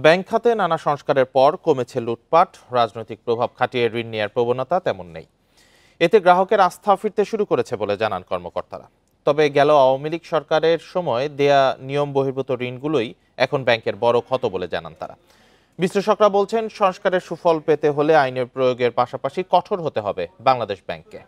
Bank খাতে নানা সংস্কারের পর কমেছে লুটপাট, রাজনৈতিক প্রভাব খাটিয়ে ঋণ নেয়ার প্রবণতা তেমন নেই। এতে গ্রাহকের আস্থা ফিরতে শুরু করেছে বলে জানান কর্মকর্তারা। তবে গেল আওয়ামী লীগ সরকারের সময় দেয়া নিয়ম বহির্ভূত ঋণগুলোই এখন ব্যাংকের বড় ক্ষত বলে জানান তারা। বিশ্লেষকরা বলছেন, সংস্কারের সুফল পেতে হলে আইনের প্রয়োগের পাশাপাশি কঠোর হতে হবে বাংলাদেশ ব্যাংককে।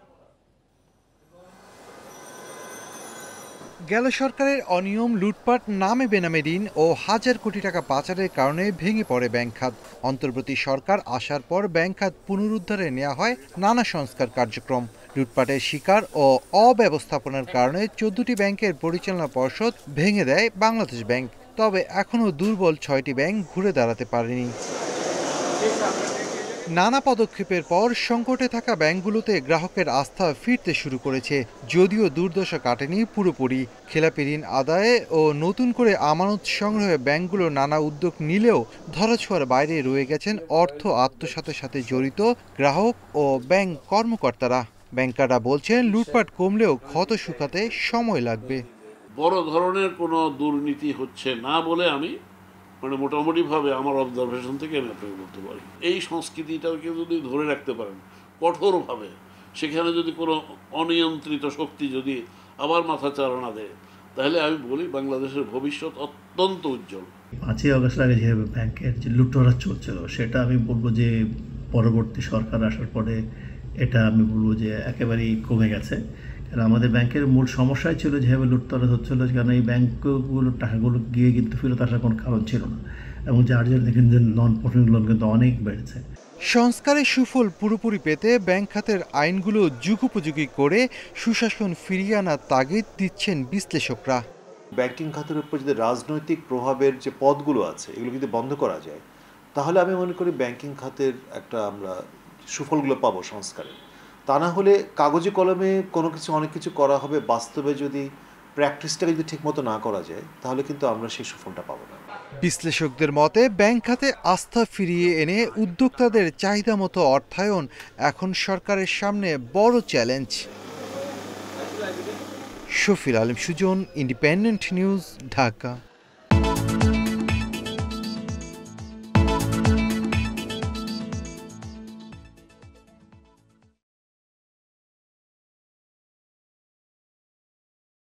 গেল সরকারের অনিয়ম, লুটপাট, নামে বেনামে ঋণ ও হাজার কোটি টাকা পাচারের কারণে ভেঙে পড়ে ব্যাংক খাত। অন্তর্বর্তী সরকার আসার পর ব্যাংক খাত পুনরুদ্ধারে নেওয়া হয় নানা সংস্কার কার্যক্রম। লুটপাটের শিকার ও অব্যবস্থাপনার কারণে 14টি ব্যাংকের পরিচালনা পর্ষদ ভেঙে দেয় বাংলাদেশ ব্যাংক। তবে এখনও দুর্বল 6টি ব্যাংক ঘুরে দাঁড়াতে পারেনি। নানা পদক্ষেপের পর সংকটে থাকা ব্যাংকগুলোতে গ্রাহকের আস্থা ফিরতে শুরু করেছে, যদিও দুর্দশা কাটেনি পুরোপুরি। খেলাপি ঋণ আদায়ে ও নতুন করে আমানত সংগ্রহে ব্যাংকগুলো নানা উদ্যোগ নিলেও ধরাছোঁয়ার বাইরে রয়ে গেছেন অর্থ আত্মসাতের সাথে জড়িত গ্রাহক ও ব্যাংক কর্মকর্তারা। ব্যাংকাররা বলছেন, লুটপাট কমলেও ক্ষত শুকাতে সময় লাগবে। বড় ধরনের কোনো দুর্নীতি হচ্ছে না বলে আমি মোটামুটিভাবে আমার অবজারভেশন থেকে আমি আপনাকে বলতে পারি। এই সংস্কৃতিটাকে যদি ধরে রাখতে পারেন কঠোরভাবে, সেখানে যদি কোনো অনিয়ন্ত্রিত শক্তি যদি আবার মাথা চাড়া দেয়, তাহলে আমি বলি বাংলাদেশের ভবিষ্যৎ অত্যন্ত উজ্জ্বল। 5ই আগস্ট আগে যেভাবে ব্যাংকের যে লুটতরাজ চলছিল, সেটা আমি বলবো যে পরবর্তী সরকার আসার পরে এটা আমি বলবো যে একেবারেই কমে গেছে। কারণ আমাদের ব্যাংকের মূল সমস্যাই ছিল যেভাবে লুটতরাজ হচ্ছিল, কারণ এই ব্যাংকগুলোর টাকাগুলো গিয়ে কিন্তু ফেরত আসার কোনো কারণ ছিল না, এবং যার জন্য দেখেন যে নন পারফর্মিং লোন কিন্তু অনেক বেড়েছে। সংস্কারের সুফল পুরোপুরি পেতে ব্যাংক খাতের আইনগুলো যুগোপযোগী করে সুশাসন ফিরিয়ে আনার তাগিদ দিচ্ছেন বিশ্লেষকরা। ব্যাংকিং খাতের উপর যদি রাজনৈতিক প্রভাবের যে পদগুলো আছে এগুলো যদি বন্ধ করা যায়, তাহলে আমি মনে করি ব্যাংকিং খাতের একটা আমরা সুফলগুলো পাবো সংস্কারে। তা না হলে কাগজে কলমে কোনো কিছু অনেক কিছু করা হবে, বাস্তবে যদি প্র্যাকটিসটাকে যদি ঠিকমতো না করা যায়, তাহলে কিন্তু আমরা সেই সুফলটা পাবো না। বিশ্লেষকদের মতে, ব্যাংক খাতে আস্থা ফিরিয়ে এনে উদ্যোক্তাদের চাহিদা মতো অর্থায়ন এখন সরকারের সামনে বড় challenge. Shafir Alam Sujan, independent news, Dhaka.